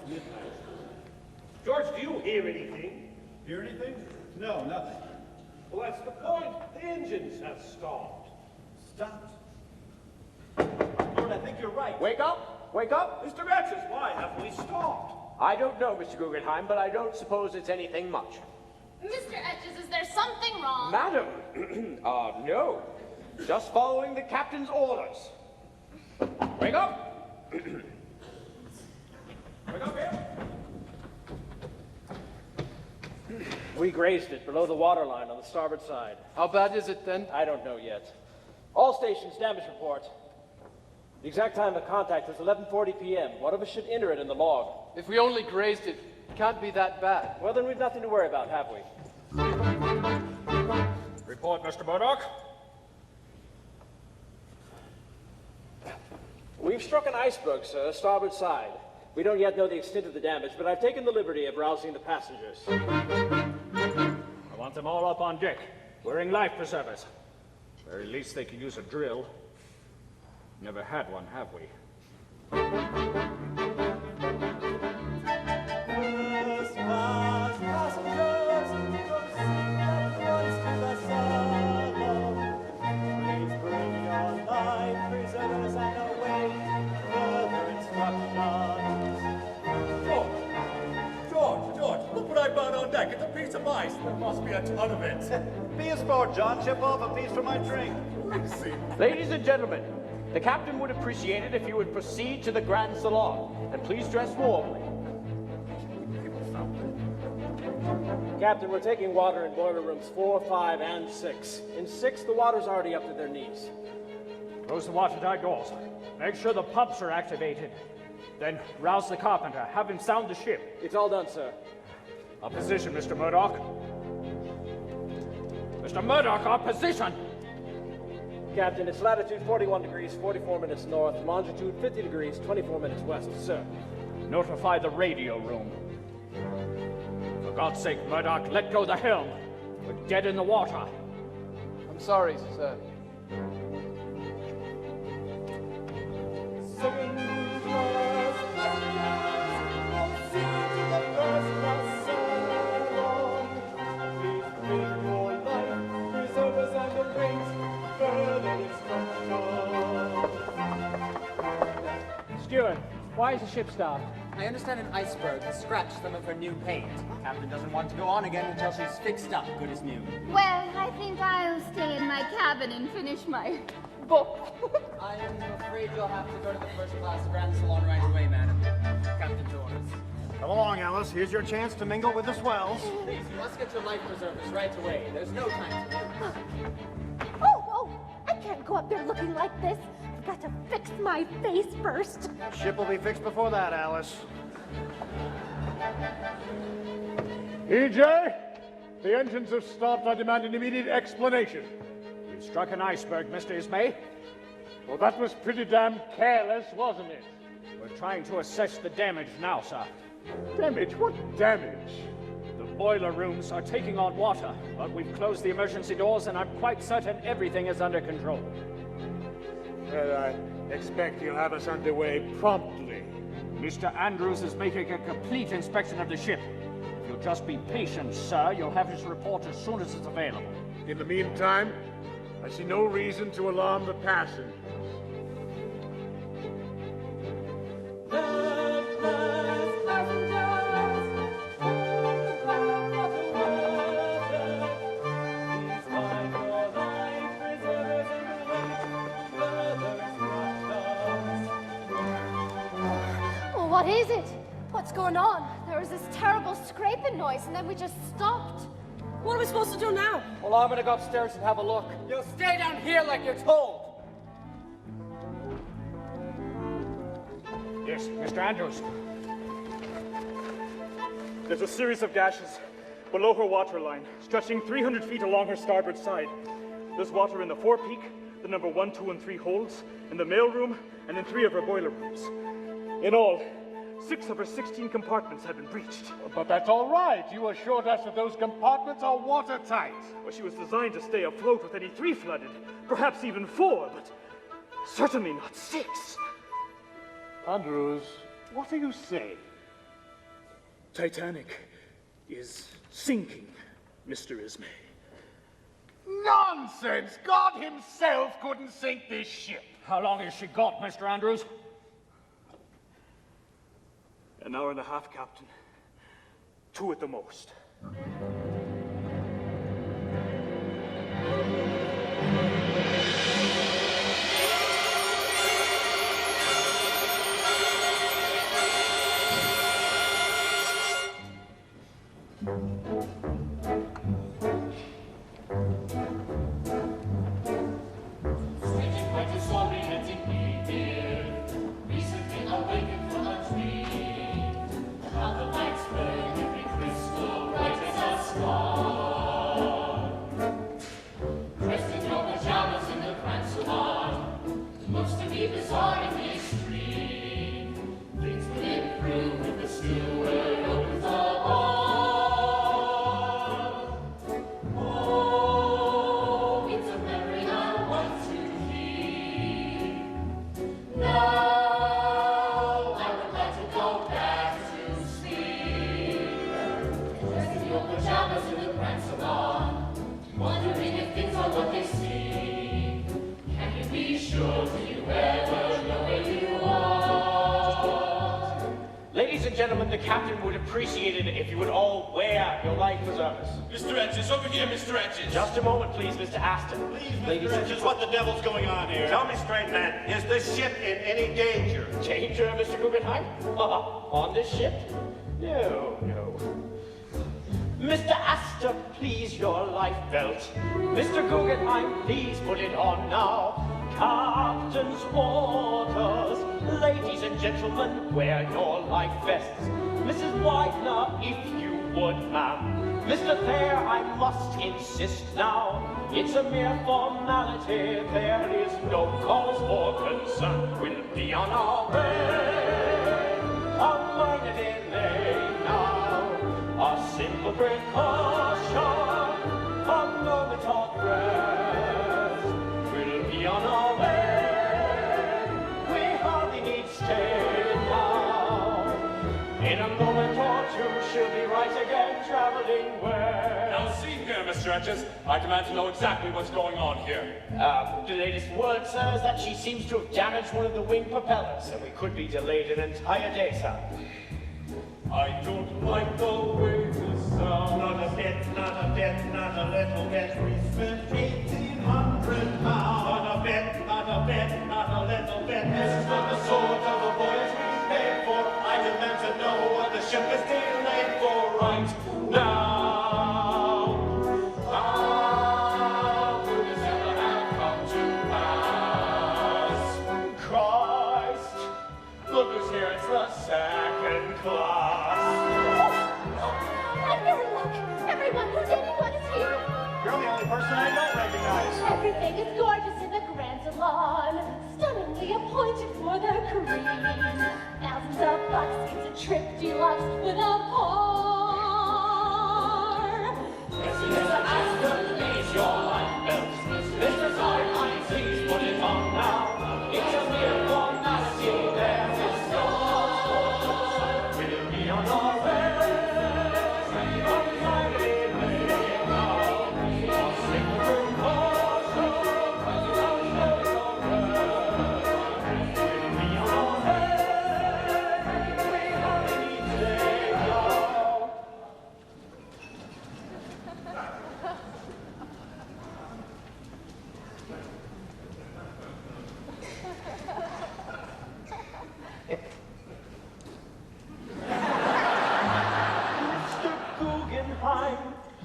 midnight. George, do you hear anything? Hear anything? No, nothing. Well, that's the point. The engines have stopped. Stopped. Lord, I think you're right. Wake up! Wake up! Mr. Matches, why have we stopped? I don't know, Mr. Guggenheim, but I don't suppose it's anything much. Mr. Etches, is there something wrong? Madam! No. Just following the captain's orders. Wake up! Wake up here! We grazed it below the waterline on the starboard side. How bad is it then? I don't know yet. All stations, damage report. The exact time of contact is 11:40 p.m. One of us should enter it in the log. If we only grazed it, it can't be that bad. Well, then we've nothing to worry about, have we? Report, Mr. Murdoch. We've struck an iceberg, sir, starboard side. We don't yet know the extent of the damage, but I've taken the liberty of rousing the passengers. I want them all up on deck, wearing life preservers. Very least they can use a drill. Never had one, have we? It's a piece of ice. There must be a ton of it. Be a sport, John. Chip off a piece for my drink. Ladies and gentlemen, the captain would appreciate it if you would proceed to the Grand Salon, and please dress warmly. Captain, we're taking water in boiler rooms 4, 5, and 6. In 6, the water's already up to their knees. Close the watertight doors. Make sure the pumps are activated. Then rouse the carpenter. Have him sound the ship. It's all done, sir. Our position, Mr. Murdoch. Mr. Murdoch, our position! Captain, it's latitude 41 degrees, 44 minutes north, longitude 50 degrees, 24 minutes west, sir. Notify the radio room. For God's sake, Murdoch, let go the helm. We're dead in the water. I'm sorry, sir. Steward, why is the ship stopped? I understand an iceberg has scratched some of her new paint. Captain doesn't want to go on again until she's fixed up good as new. Well, I think I'll stay in my cabin and finish my book. I am afraid you'll have to go to the first class Grand Salon right away, madam. Captain's orders. Come along, Alice. Here's your chance to mingle with the swells. Please, you must get your life preservers right away. There's no time to lose. Oh, I can't go up there looking like this. I've got to fix my face first. Ship will be fixed before that, Alice. EJ, the engines have stopped. I demand an immediate explanation. We struck an iceberg, Mr. Ismay. Well, that was pretty damn careless, wasn't it? We're trying to assess the damage now, sir. Damage? What damage? The boiler rooms are taking on water, but we've closed the emergency doors and I'm quite certain everything is under control. Well, I expect you'll have us underway promptly. Mr. Andrews is making a complete inspection of the ship. If you'll just be patient, sir, you'll have his report as soon as it's available. In the meantime, I see no reason to alarm the passengers. What is it? What's going on? There was this terrible scraping noise and then we just stopped. What are we supposed to do now? Well, I'm gonna go upstairs and have a look. You'll stay down here like you're told. Yes, Mr. Andrews. There's a series of gashes below her waterline, stretching 300 feet along her starboard side. There's water in the forepeak, the number 1, 2, and 3 holds, in the mailroom, and in 3 of her boiler rooms. In all, 6 of her 16 compartments have been breached. But that's all right. You assured us that those compartments are watertight. Well, she was designed to stay afloat with any 3 flooded, perhaps even 4, but certainly not 6. Andrews, what are you saying? Titanic is sinking, Mr. Ismay. Nonsense! God himself couldn't sink this ship. How long has she got, Mr. Andrews? An hour and a half, Captain. 2 at the most. Ladies and gentlemen, the captain would appreciate it if you would all wear your life preservers. Mr. Etches, over here, Mr. Etches. Just a moment, please, Mr. Aston. Please, Mr. Etches, what the devil's going on here? Tell me straight, man, is this ship in any danger? Danger, Mr. Guggenheim? On this ship? No. Mr. Astor, please, your life belt. Mr. Guggenheim, please put it on now. Captain's orders. Ladies and gentlemen, wear your life vests. Mrs. Widener, if you would, ma'am. Mr. Thayer, I must insist now. It's a mere formality. There is no cause for concern. We'll be on our way. A minor delay now. A simple precaution. A moment of rest. We'll be on our way. In a moment or two, she'll be right again, traveling west. Now see here, Mr. Etches, I demand to know exactly what's going on here. The latest word, sir, is that she seems to have damaged one of the wing propellers, and we could be delayed an entire day, sir. I don't like the way this sounds. Not a bit, not a bit, not a little bit. We spent 1,800 pounds. Not a bit, not a bit, not a little bit. This is not the sort of a voyage we paid for. I demand to know what the ship is delayed for right now. How could this ever have come to pass? Christ, look who's here, it's the second class. Everyone, anyone is here. You're the only person I don't recognize. Everything is gorgeous in the Grand Salon, stunningly appointed for the queen. Thousands of bucks, it's a trip deluxe with a par. Mr. Aston, please, your life belt. Mr. Guggenheim, please put it on now. It's a mere formality, there is no cause. We'll be on our way.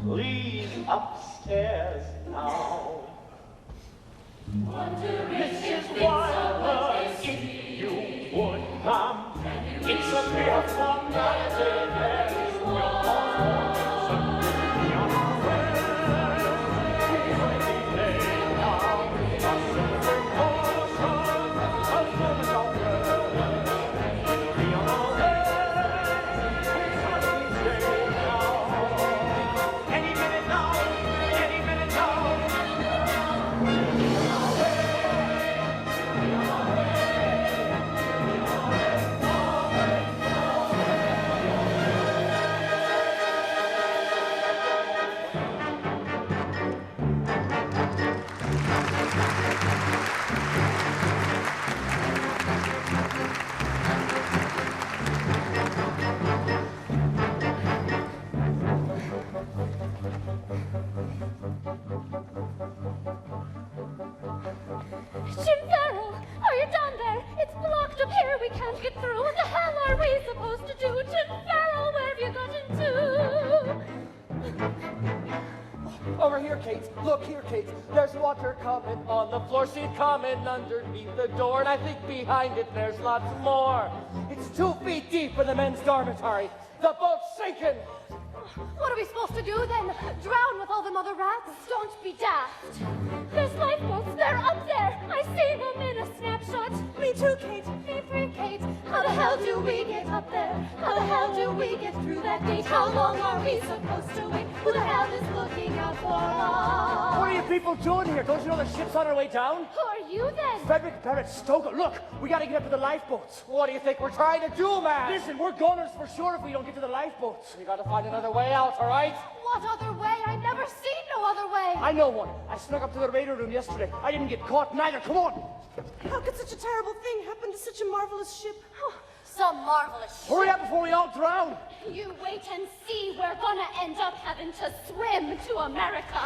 Please upstairs now. Mrs. Wilder, if you would come, it's a mere formality. There is no cause for concern. Be on our way. We delay now. A simple caution, a moment of rest. Be on our way. We stay now. Any minute now. Any minute now. Kate. Look here, Kate. There's water coming on the floor. See it coming underneath the door. And I think behind it there's lots more. It's 2 feet deep in the men's dormitory. The boat's sinking. What are we supposed to do then? Drown with all them other rats? Don't be daft. There's lifeboats. They're up there. I see them in a snapshot. Me too, Kate. Me free, Kate. How the hell do we get up there? How the hell do we get through that gate? How long are we supposed to wait? Who the hell is looking out for us? What are you people doing here? Don't you know the ship's on her way down? Who are you then? Frederick Barrett Stoker. Look, we gotta get up to the lifeboats. What do you think we're trying to do, man? Listen, we're goners for sure if we don't get to the lifeboats. We gotta find another way out, all right? What other way? I've never seen no other way. I know one. I snuck up to the radar room yesterday. I didn't get caught neither. Come on. How could such a terrible thing happen to such a marvelous ship? Some marvelous ship. Hurry up before we all drown. You wait and see. We're gonna end up having to swim to America.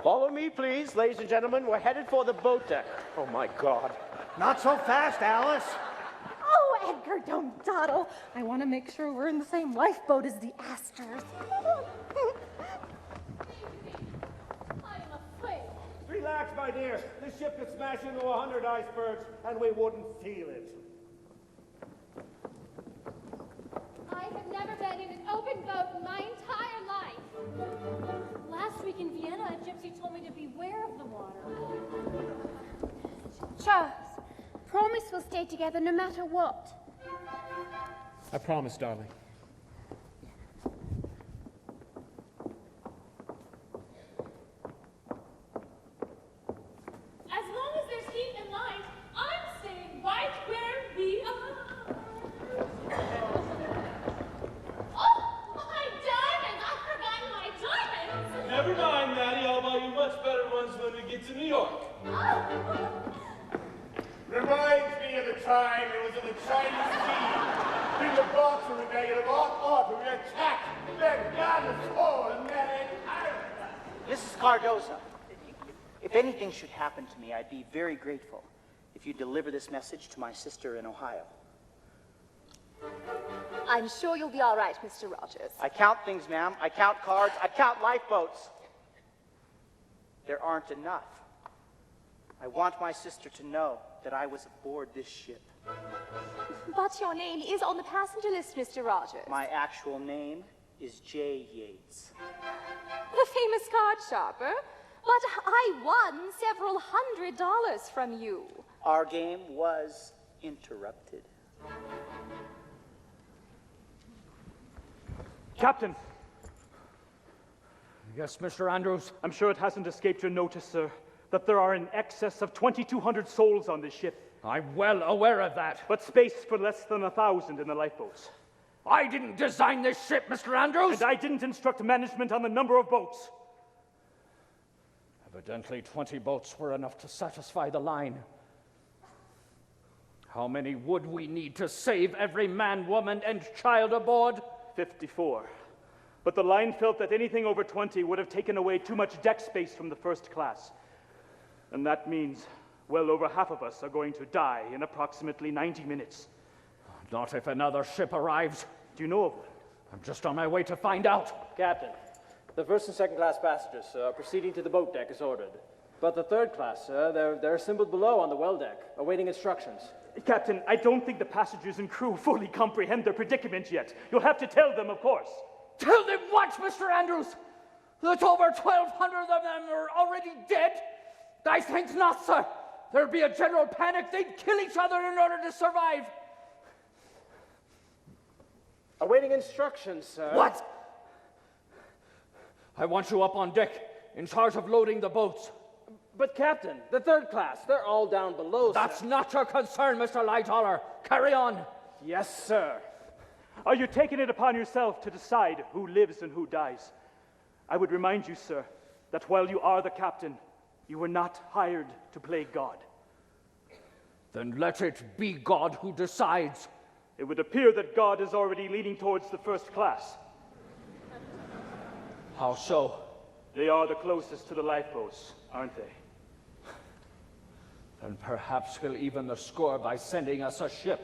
Follow me, please, ladies and gentlemen. We're headed for the boat deck. Oh, my God. Not so fast, Alice. Oh, Edgar, don't dawdle. I want to make sure we're in the same lifeboat as the Astors. I'm afraid. Relax, my dear. This ship could smash into 100 icebergs, and we wouldn't feel it. I have never been in an open boat in my entire life. Last week in Vienna, a gypsy told me to beware of the water. Charles, promise we'll stay together no matter what. I promise, darling. As long as there's heat and light, I'm staying right where we are. Oh, my diamonds! I've forgotten my diamonds! Never mind, Maddie. I'll buy you much better ones when we get to New York. Reminds me of the time it was in the Chinese Sea. In the boxer rebellion of Arthur, we attacked, then got the sword, and then Mrs. Cardoza, if anything should happen to me, I'd be very grateful if you deliver this message to my sister in Ohio. I'm sure you'll be all right, Mr. Rogers. I count things, ma'am. I count cards. I count lifeboats. There aren't enough. I want my sister to know that I was aboard this ship. But your name is on the passenger list, Mr. Rogers. My actual name is J. Yates. The famous card sharper. But I won several $100s from you. Our game was interrupted. Captain. Yes, Mr. Andrews? I'm sure it hasn't escaped your notice, sir, that there are in excess of 2,200 souls on this ship. I'm well aware of that. But space for less than 1,000 in the lifeboats. I didn't design this ship, Mr. Andrews! And I didn't instruct management on the number of boats. Evidently, 20 boats were enough to satisfy the line. How many would we need to save every man, woman, and child aboard? 54. But the line felt that anything over 20 would have taken away too much deck space from the first class. And that means well over half of us are going to die in approximately 90 minutes. Not if another ship arrives. Do you know of one? I'm just on my way to find out. Captain, the first and second class passengers are proceeding to the boat deck as ordered. But the third class, they're assembled below on the well deck, awaiting instructions. Captain, I don't think the passengers and crew fully comprehend their predicament yet. You'll have to tell them, of course. Tell them what, Mr. Andrews? That over 1,200 of them are already dead? I think not, sir. There'd be a general panic. They'd kill each other in order to survive. Awaiting instructions, sir. What? I want you up on deck, in charge of loading the boats. But, Captain, the third class, they're all down below, That's sir. not your concern, Mr. Lightoller. Carry on. Yes, sir. Are you taking it upon yourself to decide who lives and who dies? I would remind you, sir, that while you are the captain, you were not hired to play God. Then let it be God who decides. It would appear that God is already leaning towards the first class. How so? They are the closest to the lifeboats, aren't they? And perhaps he'll even the score by sending us a ship.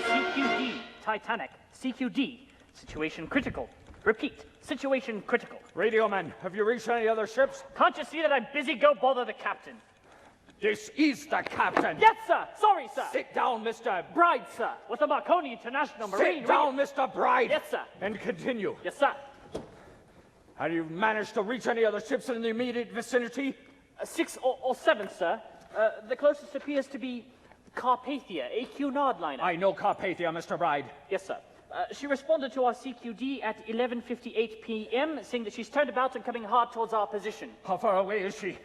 CQD, Titanic. CQD, situation critical. Repeat, situation critical. Radio man, have you reached any other ships? Can't you see that I'm busy? Go bother the captain. This is the captain. Yes, sir. Sorry, sir. Sit down, Mr. Bride, sir. With the Marconi International Marine. Sit down, Mr. Bride. Yes, sir. And continue. Yes, sir. Have you managed to reach any other ships in the immediate vicinity? 6 or 7, sir. The closest appears to be Carpathia, a Cunard liner. I know Carpathia, Mr. Bride. Yes, sir. She responded to our CQD at 11:58 p.m., saying that she's turned about and coming hard towards our position. How far away is she?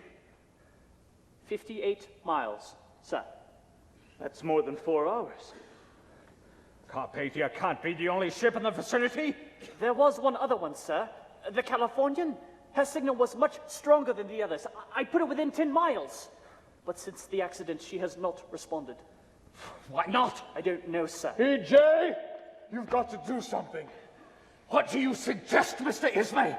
58 miles, sir. That's more than 4 hours. Carpathia can't be the only ship in the vicinity. There was one other one, sir. The Californian. Her signal was much stronger than the others. I put it within 10 miles. But since the accident, she has not responded. Why not? I don't know, sir. EJ, you've got to do something. What do you suggest, Mr. Ismay?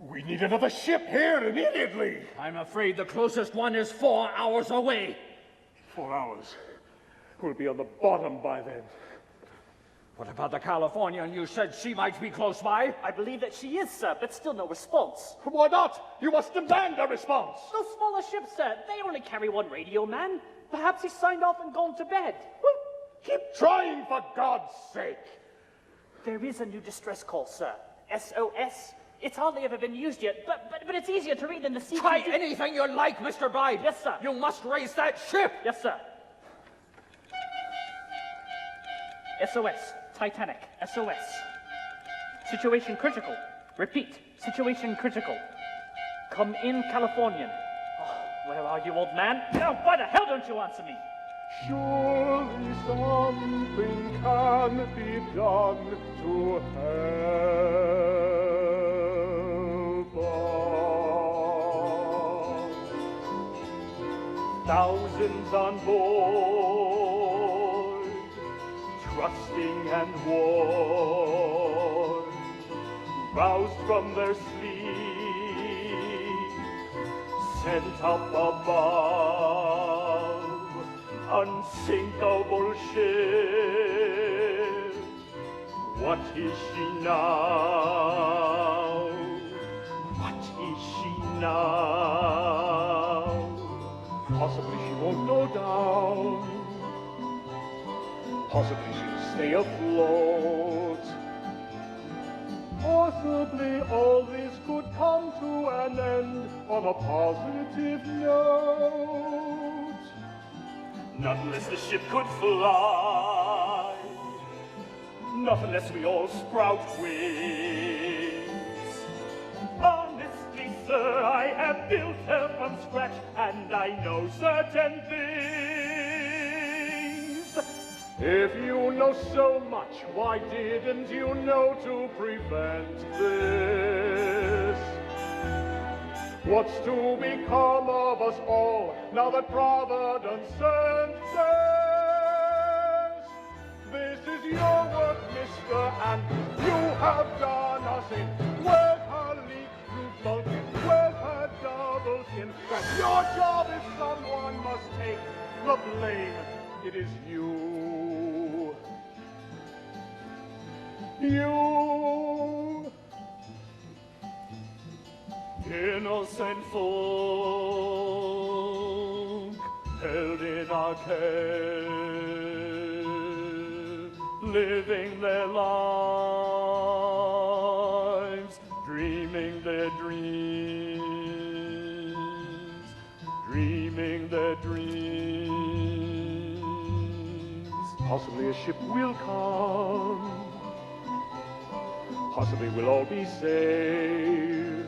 We need another ship here immediately. I'm afraid the closest one is 4 hours away. 4 hours? We'll be on the bottom by then. What about the Californian? You said she might be close by. I believe that she is, sir, but still no response. Why not? You must demand a response. Those smaller ships, sir, they only carry one radio man. Perhaps he's signed off and gone to bed. Well, keep trying, for God's sake. There is a new distress call, sir. SOS. It's hardly ever been used yet, but it's easier to read than the CQD. Try anything you like, Mr. Bride. Yes, sir. You must raise that ship. Yes, sir. SOS. Titanic. SOS. Situation critical. Repeat. Situation critical. Come in, Californian. Oh, where are you, old man? Oh, why the hell don't you answer me? Surely something can be done to help us. Thousands on board, trusting and worn, roused from their sleep, sent up above, unsinkable ship. What is she now? What is she now? Possibly she won't go down. Possibly she'll stay afloat. Possibly all this could come to an end on a positive note. Not unless the ship could fly. Not unless we all sprout wings. Honestly, sir, I have built her from scratch, and I know certain things. If you know so much, why didn't you know to prevent this? What's to become of us all now that Providence sent this? This is your work, mister, and you have done us in. Where's her leak through bulkhead? Where's her double skin? But your job is someone must take the blame. It is you. You. Innocent folk held in our care, living their lives, dreaming their dreams, dreaming their dreams. Possibly a ship will come. Possibly we'll all be saved.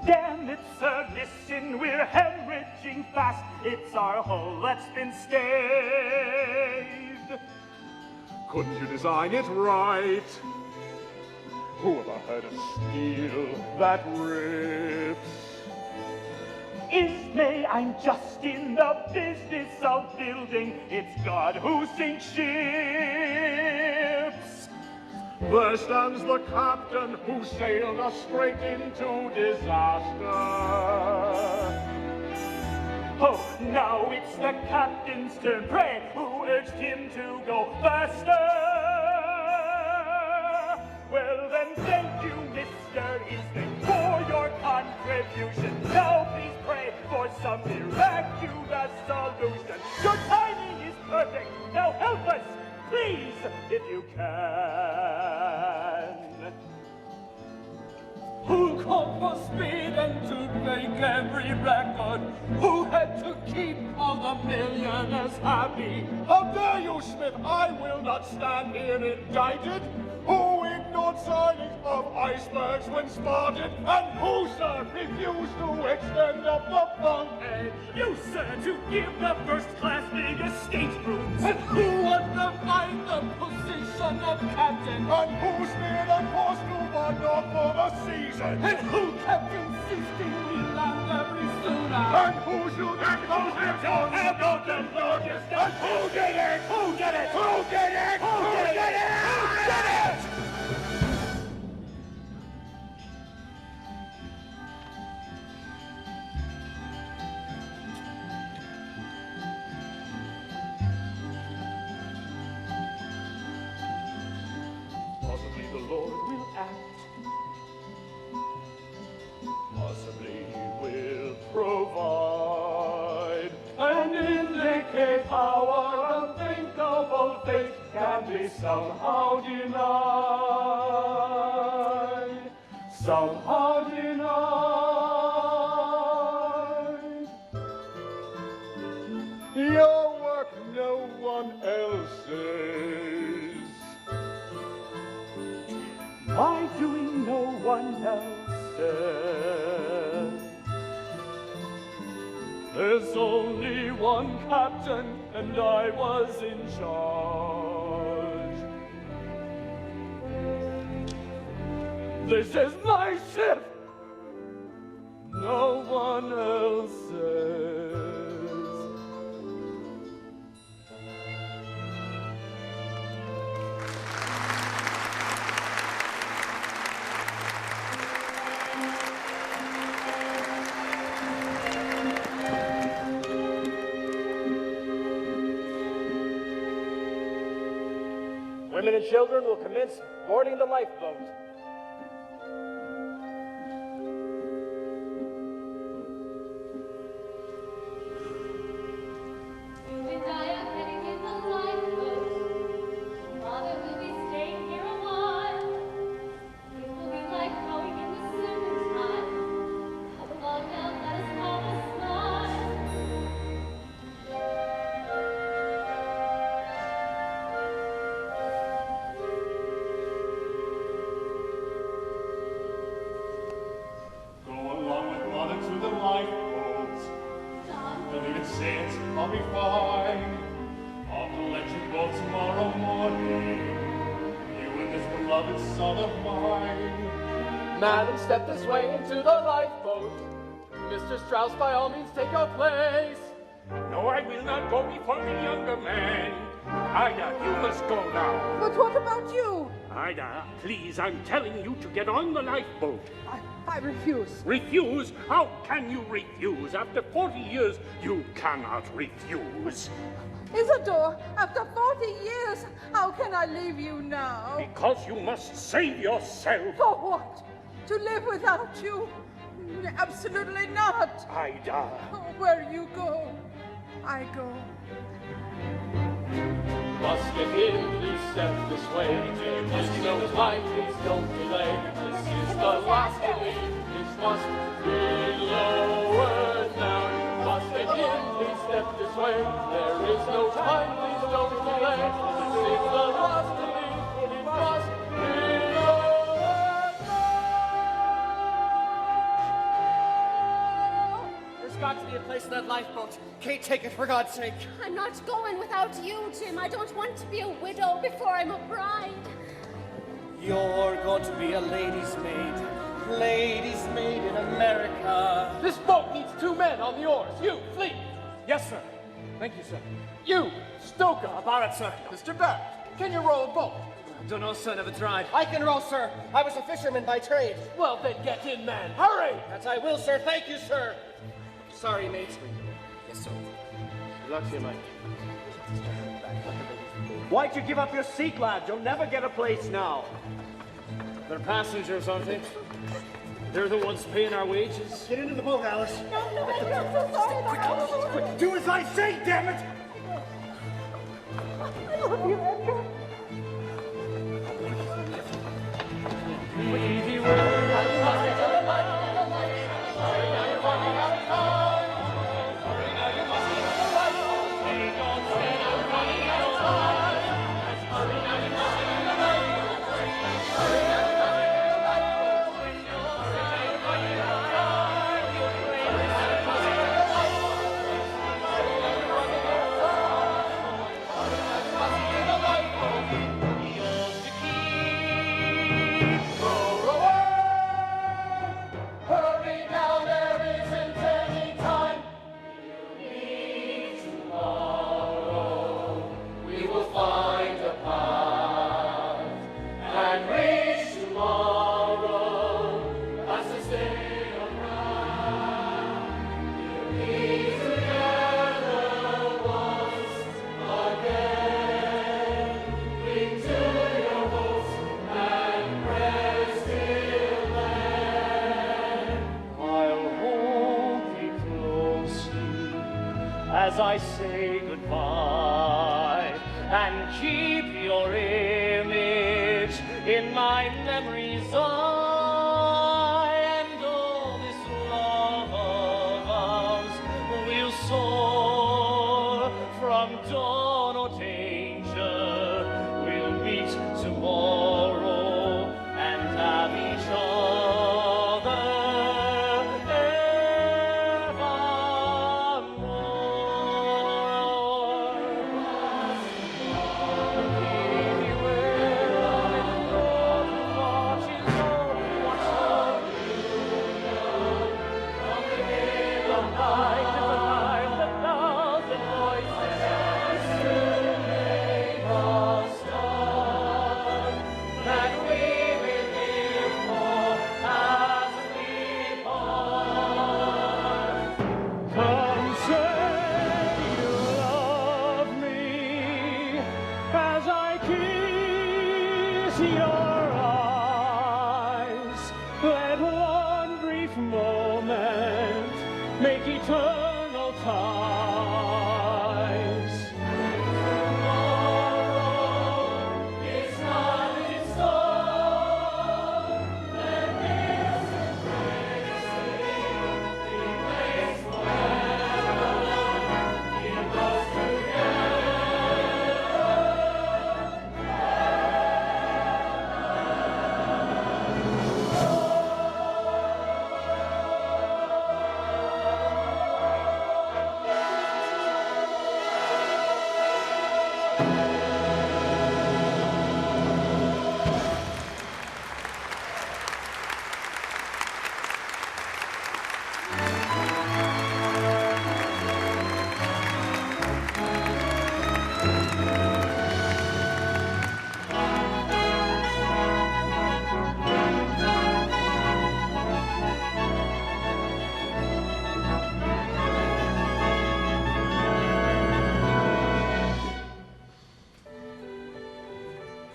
Damn it, sir, listen, we're hemorrhaging sinking fast. It's our hull that's been staved. Couldn't you design it right? Who ever heard of steel that rips? Ismay, I'm just in the business of building. It's God who sinks ships. There stands the captain who sailed us straight into disaster. Oh, now it's the captain's turn. Pray, who urged him to go faster? Well then, thank you, Mr. Ismay, for your contribution. Now please pray for some miraculous solution. Your timing is perfect. Now help us, please, if you can. Who called for speed and to break every record? Who had to keep all the millionaires happy? How dare you, Smith? I will not stand here indicted. Who ignored sightings of icebergs when spotted? And who, sir, refused to extend up the bunk edge? You, sir, to give the first-class big staterooms. And who undermined the position of captain? And who steered a course to the north for the season? And who kept insisting we land every sooner? And who should have those headphones about the largest? And who did it? Who did it? Who did it? Who did it? Who did it? Possibly the Lord will act. Possibly He will provide and indicate how our unthinkable fate can be somehow denied. Somehow denied. Your work no one else's. My doing no one else's. There's only one captain, and I was in charge. This is my ship, no one else's. Women and children will commence boarding the lifeboat. You and I are heading in the lifeboat. Father will be staying here a while. It will be like rowing in the swimming time. Come along now, let us have a smile. Go along with Mother to the lifeboat. Don't even say it, I'll be fine. I'll collect your boat tomorrow morning. You and this beloved son of mine. Madam, step this way into the lifeboat. Mr. Strauss, by all means, take your place. No, I will not go before the younger man. Ida, you must go now. But what about you? Ida, please, I'm telling you to get on the lifeboat. I refuse. Refuse? How can you refuse? After 40 years, you cannot refuse. Isidore, after 40 years, how can I leave you now? Because you must save yourself. For what? To live without you? Absolutely not. Ida. Where you go, I go. Must get in, please step this way. This is mine, please don't delay. This is the last belief. This must be lowered now. Must get in, please step this way. There is no time, please don't delay. This is the last belief. It must be lowered now. There's got to be a place to that lifeboat. Kate, take it for God's sake. I'm not going without you, Jim. I don't want to be a widow before I'm a bride. You're going to be a lady's maid. Ladies' maid in America. This boat needs 2 men on the oars. You, Fleet. Yes, sir. Thank you, sir. You, Stoker. About it, sir. Mr. Barrett, can you row a boat? Don't know, sir. Never tried. I can row, sir. I was a fisherman by trade. Well, then get in, man. Hurry! That I will, sir. Thank you, sir. Sorry, mate. Yes, sir. Good luck to you, mate. Why'd you give up your seat, lad? You'll never get a place now. They're passengers, aren't they? They're the ones paying our wages. Get into the boat, Alice. No, Edgar, I'm so sorry about that. Quick, do as I say, damn it! I love you, Edgar. As I say goodbye, and keep your image in my memory's eye, and all this love of ours will soar from dawn or danger. We'll meet tomorrow and have each other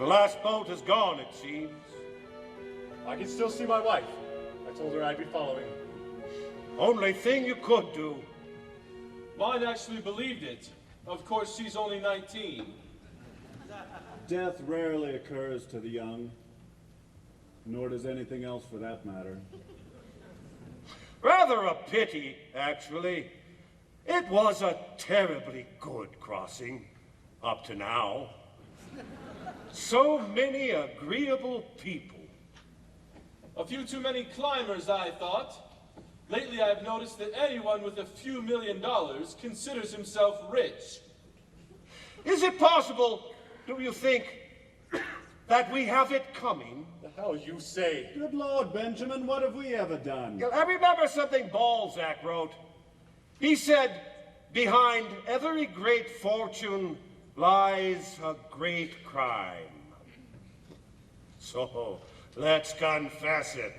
The last boat is gone, it seems. I can still see my wife. I told her I'd be following. Only thing you could do. Mine actually believed it. Of course, she's only 19. Death rarely occurs to the young, nor does anything else for that matter. Rather a pity, actually. It was a terribly good crossing, up to now. So many agreeable people. A few too many climbers, I thought. Lately, I have noticed that anyone with a few $1 million considers himself rich. Is it possible, do you think, that we have it coming? The hell you say? Good Lord, Benjamin, what have we ever done? I remember something Balzac wrote. He said, behind every great fortune lies a great crime. So, let's confess it.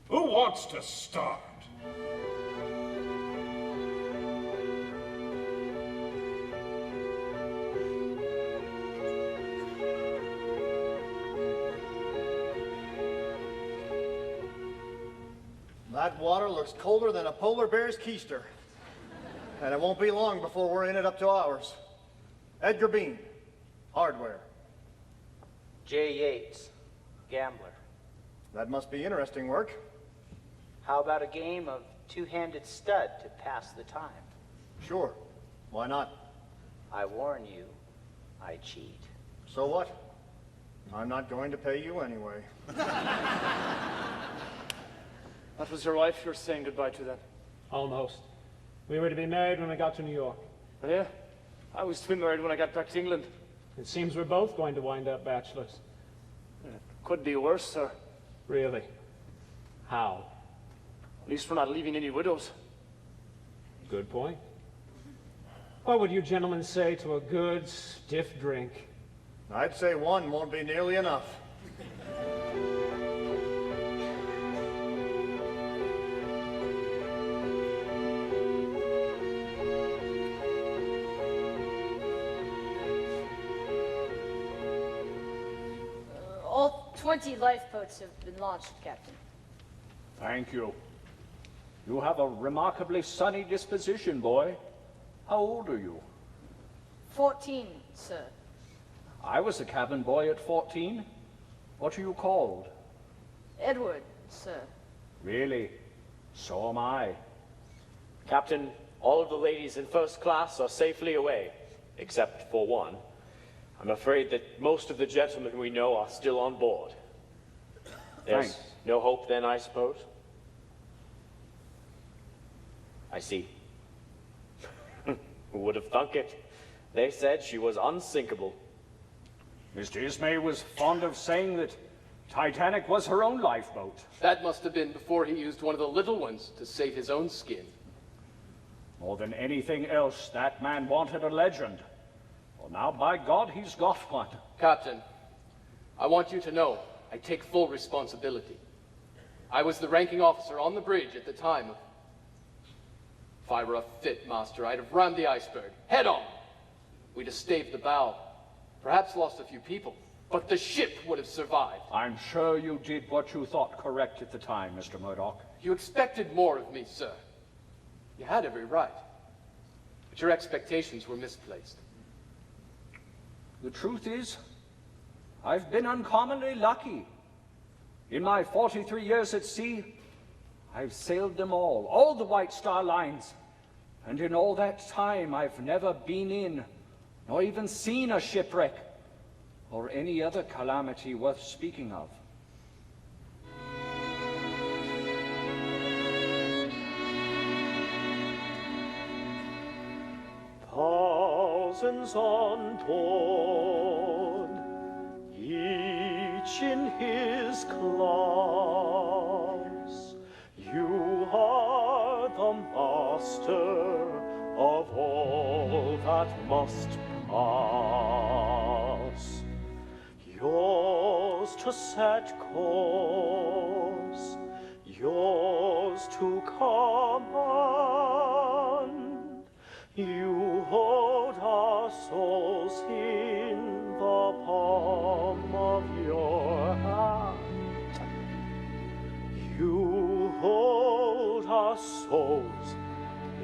Who wants to start? That water looks colder than a polar bear's keister. And it won't be long before we're in it up to ours. Edgar Bean, hardware. J. Yates, gambler. That must be interesting work. How about a game of two-handed stud to pass the time? Sure. Why not? I warn you, I cheat. So what? I'm not going to pay you anyway. That was your wife you were saying goodbye to then? Almost. We were to be married when we got to New York. Oh, yeah? I was to be married when I got back to England. It seems we're both going to wind up bachelors. It could be worse, sir. Really? How? At least we're not leaving any widows. Good point. What would you gentlemen say to a good, stiff drink? I'd say one won't be nearly enough. All 20 lifeboats have been launched, Captain. Thank you. You have a remarkably sunny disposition, boy. How old are you? 14, sir. I was a cabin boy at 14. What are you called? Edward, sir. Really? So am I. Captain, all of the ladies in first class are safely away, except for one. I'm afraid that most of the gentlemen we know are still on board. There's Thanks. no hope then, I suppose? I see. Who would have thunk it? They said she was unsinkable. Mr. Ismay was fond of saying that Titanic was her own lifeboat. That must have been before he used one of the little ones to save his own skin. More than anything else, that man wanted a legend. Well, now, by God, he's got one. Captain, I want you to know I take full responsibility. I was the ranking officer on the bridge at the time. If I were a fit master, I'd have rammed the iceberg, head on. We'd have staved the bow, perhaps lost a few people, but the ship would have survived. I'm sure you did what you thought correct at the time, Mr. Murdoch. You expected more of me, sir. You had every right. But your expectations were misplaced. The truth is, I've been uncommonly lucky. In my 43 years at sea, I've sailed them all the White Star lines. And in all that time, I've never been in, nor even seen a shipwreck, or any other calamity worth speaking of. Thousands on board, each in his class. You are the master of all that must pass. Yours to set course, yours to command. You hold our souls in the palm of your hand. You hold our souls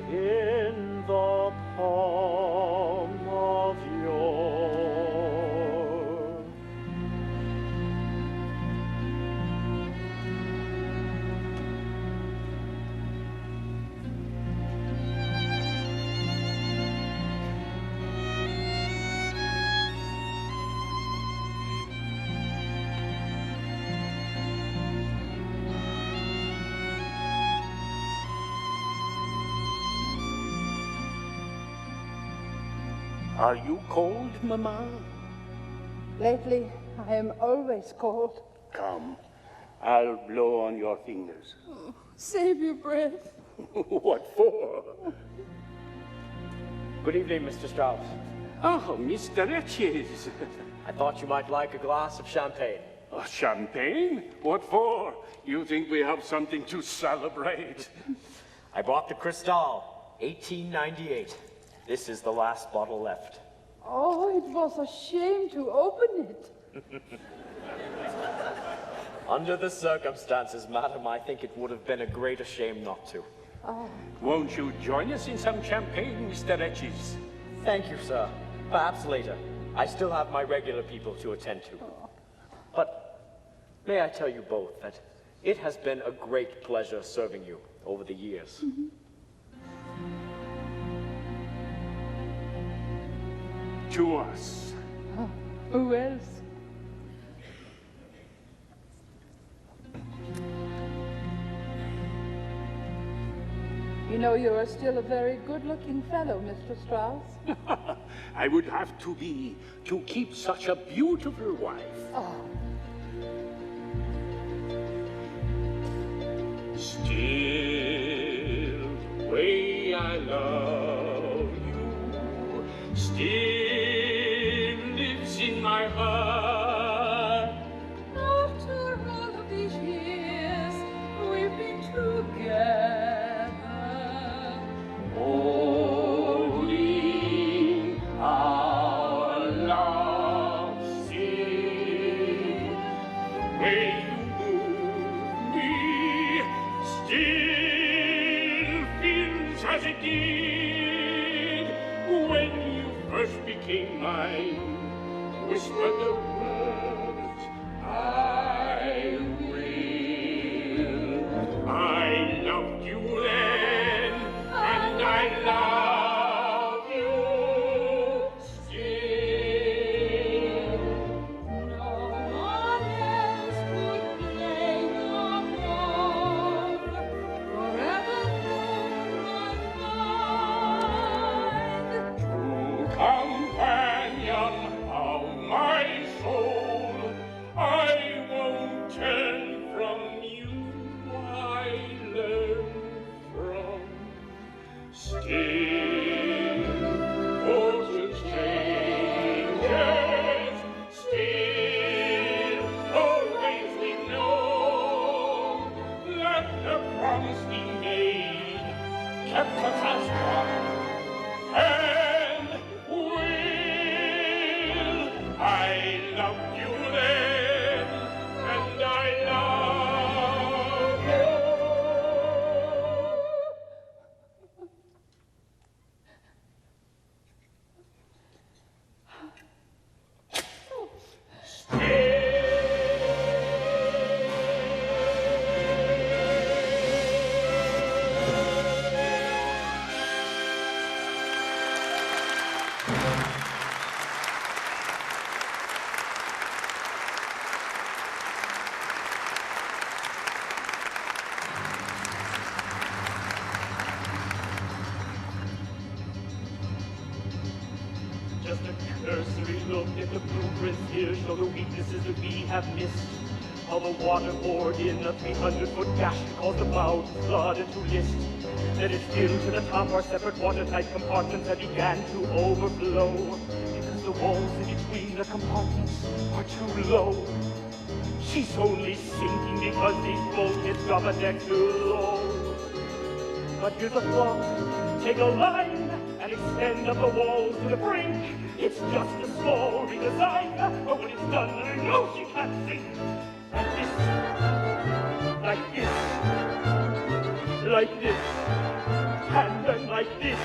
in the palm of your Are you cold, Mamma? Lately, I am always cold. Come, I'll blow on your fingers. Save your breath. What for? Good evening, Mr. Strauss. Oh, Mr. Etches. I thought you might like a glass of champagne. Champagne? What for? You think we have something to celebrate? I bought the Cristal, 1898. This is the last bottle left. Oh, it was a shame to open it. Under the circumstances, madam, I think it would have been a greater shame not to. Oh. Won't you join us in some champagne, Mr. Etches? Thank you, sir. Perhaps later. I still have my regular people to attend to. But may I tell you both that it has been a great pleasure serving you over the years. To us. Who else? You know, you are still a very good-looking fellow, Mr. Strauss. I would have to be to keep such a beautiful wife. Oh. Still, way I love you, still lives in my heart. After all of these years, we've been together. Holding our love still, when you move me, still feels as it did when you first became mine. Whisper the words, I will. I loved you then, and I love you still. No one else could play your role, forever True companion of my soul, I won't turn from you. I learn from still fortune's changes, still always we know that the promise we made kept us as one. And will I loved you then, and I love you. Just a cursory look at the blueprints here show the weaknesses that we have missed. How the water poured in a 300-foot gash caused the bow to flood and to list. Then it filled to the top our separate watertight compartments that began to overflow. Because the walls in between the compartments are too low. She's only sinking because these bulkheads drop a deck too low. But here's a thought. Take a line and extend up the walls to the brink. It's just a small redesign, but when it's done, I know she can't sink. And this, like this, and then like this.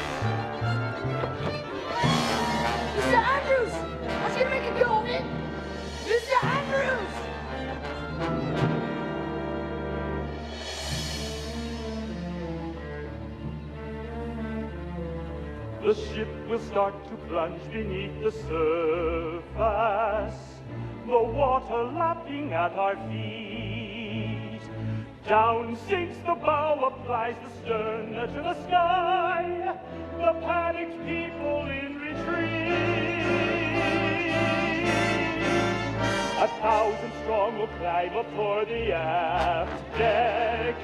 Mr. Andrews! I was gonna make a go of it! Mr. Andrews! The ship will start to plunge beneath the surface, the water lapping at our feet. Down sinks the bow, applies the stern to the sky, the panicked people in retreat. will climb up for the aft deck.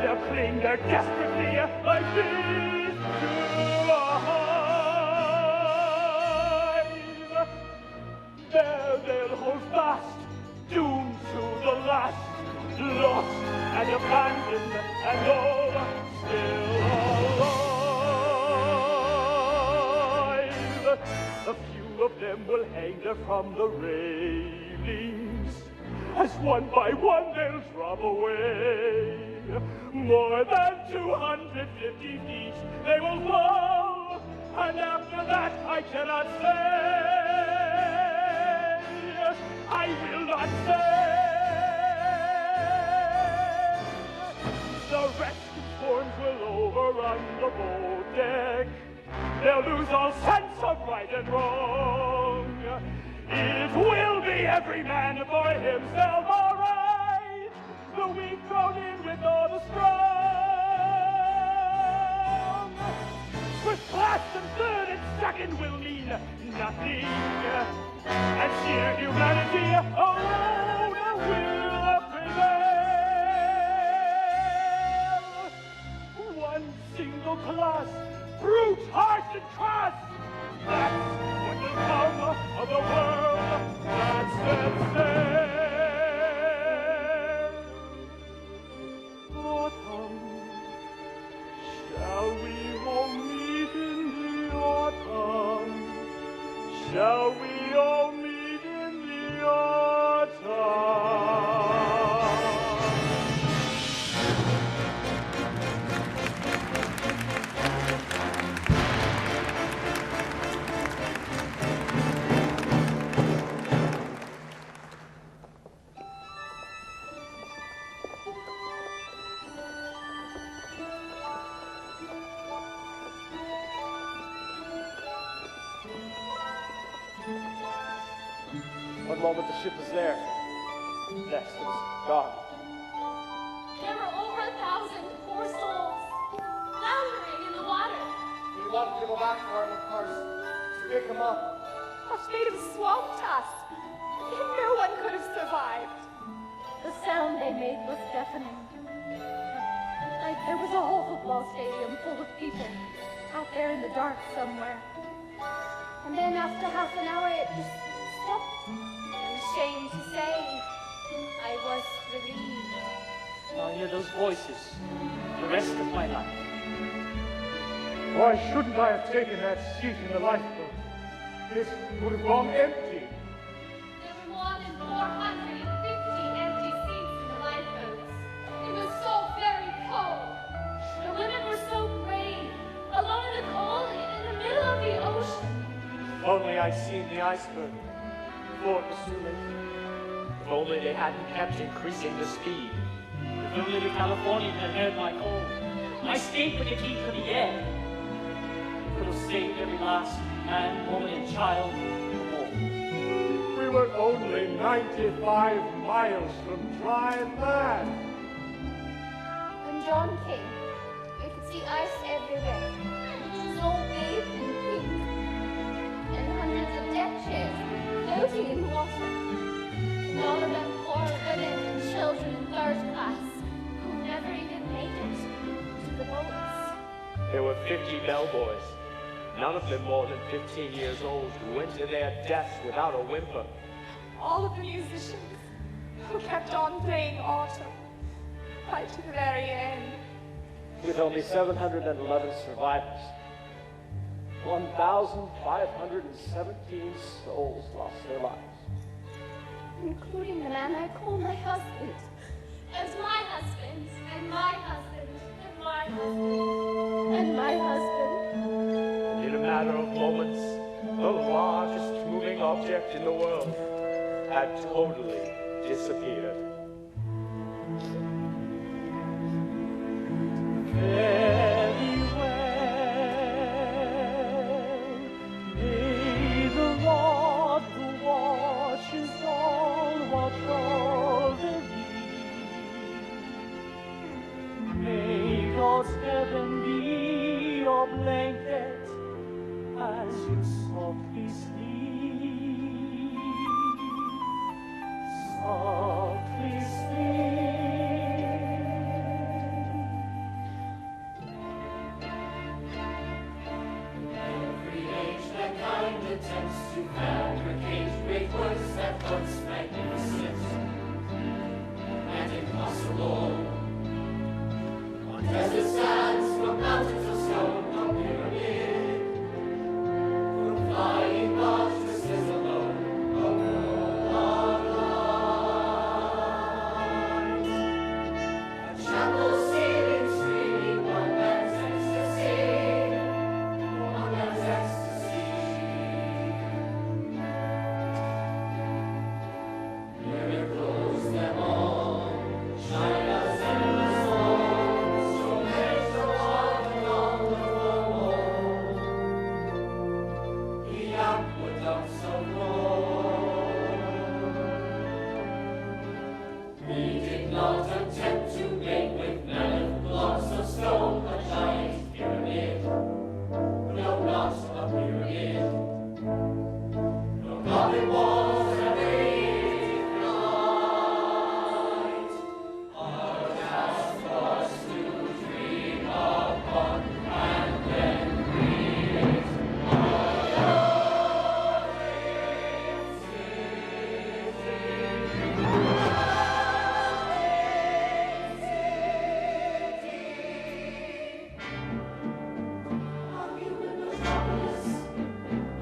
They'll cling there desperately like bees to a hive. There they'll hold fast, doomed to the last, lost and abandoned and all still alive. A few of them will hang there from the railings, as one by one they'll drop away. More than 250 feet they will fall, and after that I cannot say. I will not say. The rescue swarms will overrun the boat deck. They'll lose all sense of right and wrong. It will be every man for himself, all right. The weak thrown in with all the strong. First class and third and second will mean nothing. And sheer humanity alone will prevail. One single class, brute, harsh, and crass. That's what will come of the world that sets sail. Autumn, shall we all meet in the autumn? Shall we all meet in the autumn? One moment the ship is there, next it's gone. There were over 1,000 poor souls floundering in the water. We wanted to go back for them, of course, to pick them up. But they'd have swamped us. No one could have survived. The sound they made was deafening. Like there was a whole football stadium full of people out there in the dark somewhere. And then after half an hour it just stopped. I'm ashamed to say I was relieved. I'll hear those voices the rest of my life. Why shouldn't I have taken that seat in the lifeboat? This would have gone empty. There were more than 450 empty seats in the lifeboats. It was so very cold. The women were so brave, alone in the cold, in the middle of the ocean. If only I'd seen the iceberg before it was too late. If only they hadn't kept increasing the speed. If only the Californian had heard my call. I stayed with the key to the end. It could have saved every last man, woman, and child from all. We were only 95 miles from dry land. When John came, we could see ice everywhere. So big and pink. And hundreds of deck chairs floating in the water. And all of them poor women and children in third class who never even made it to the boats. There were 50 bellboys, none of them more than 15 years old, who went to their deaths without a whimper. All of the musicians who kept on playing autumn right to the very end. With only 711 survivors, 1,517 souls lost their lives. Including the man I call my husband. And my husband. And my husband. And my husband. And my husband. In a matter of moments, the largest moving object in the world had totally disappeared. Very well, may the Lord who watches all watch over thee. May God's heaven be your blanket as you softly sleep. Softly attempts to fabricate great works that once magnificent and impossible. On desert sands, from mountains of stone, a pyramid, from flying gods to sizzle alone, a world of light. A chapel ceiling streaming, one man's ecstasy, one man's ecstasy. Miracles them all, China's endless hall, so measure on along the wall. The aqueducts of gold. We did not attempt to make with mammoth blocks of stone a giant pyramid. No, not a pyramid. No gothic walls that breathe light. Our task was to dream upon and then create a human metropolis,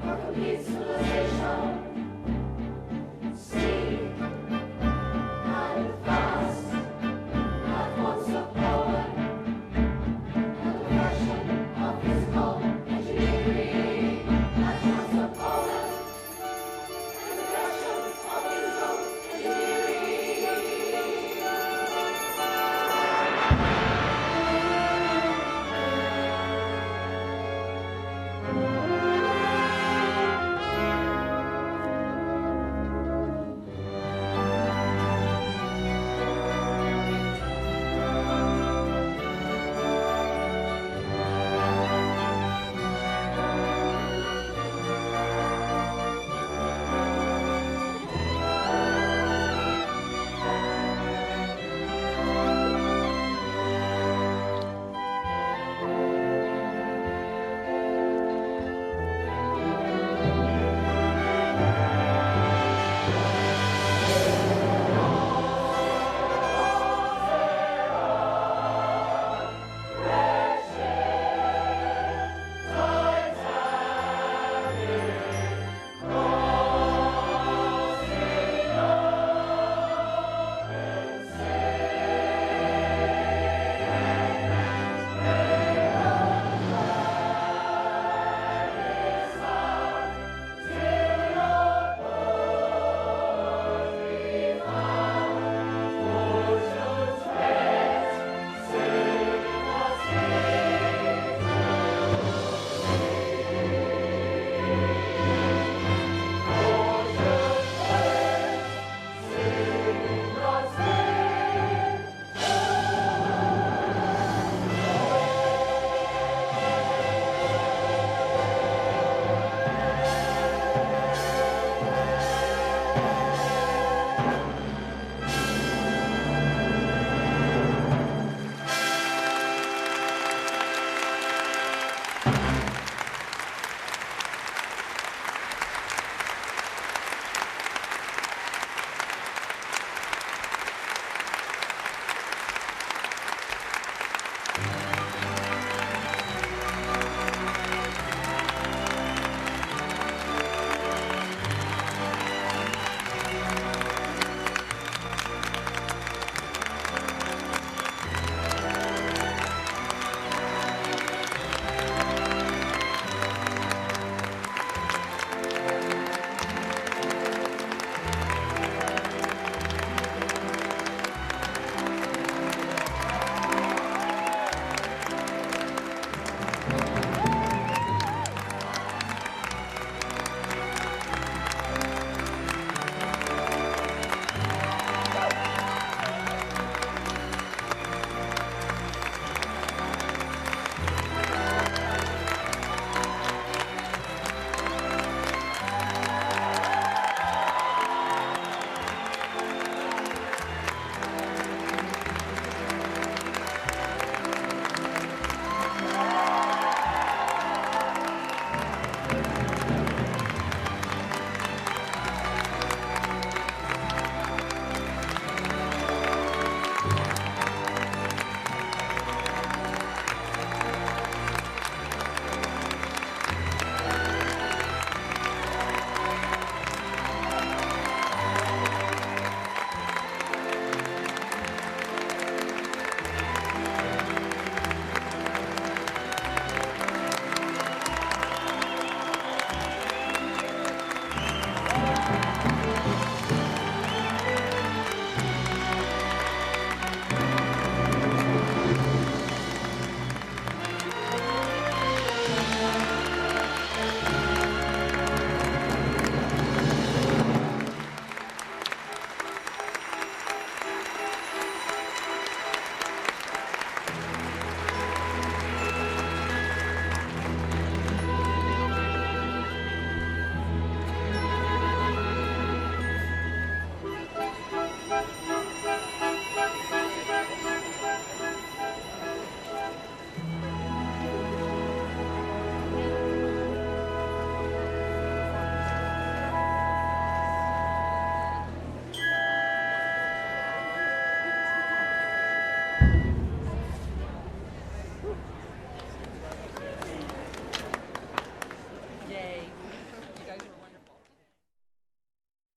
a complete civilization.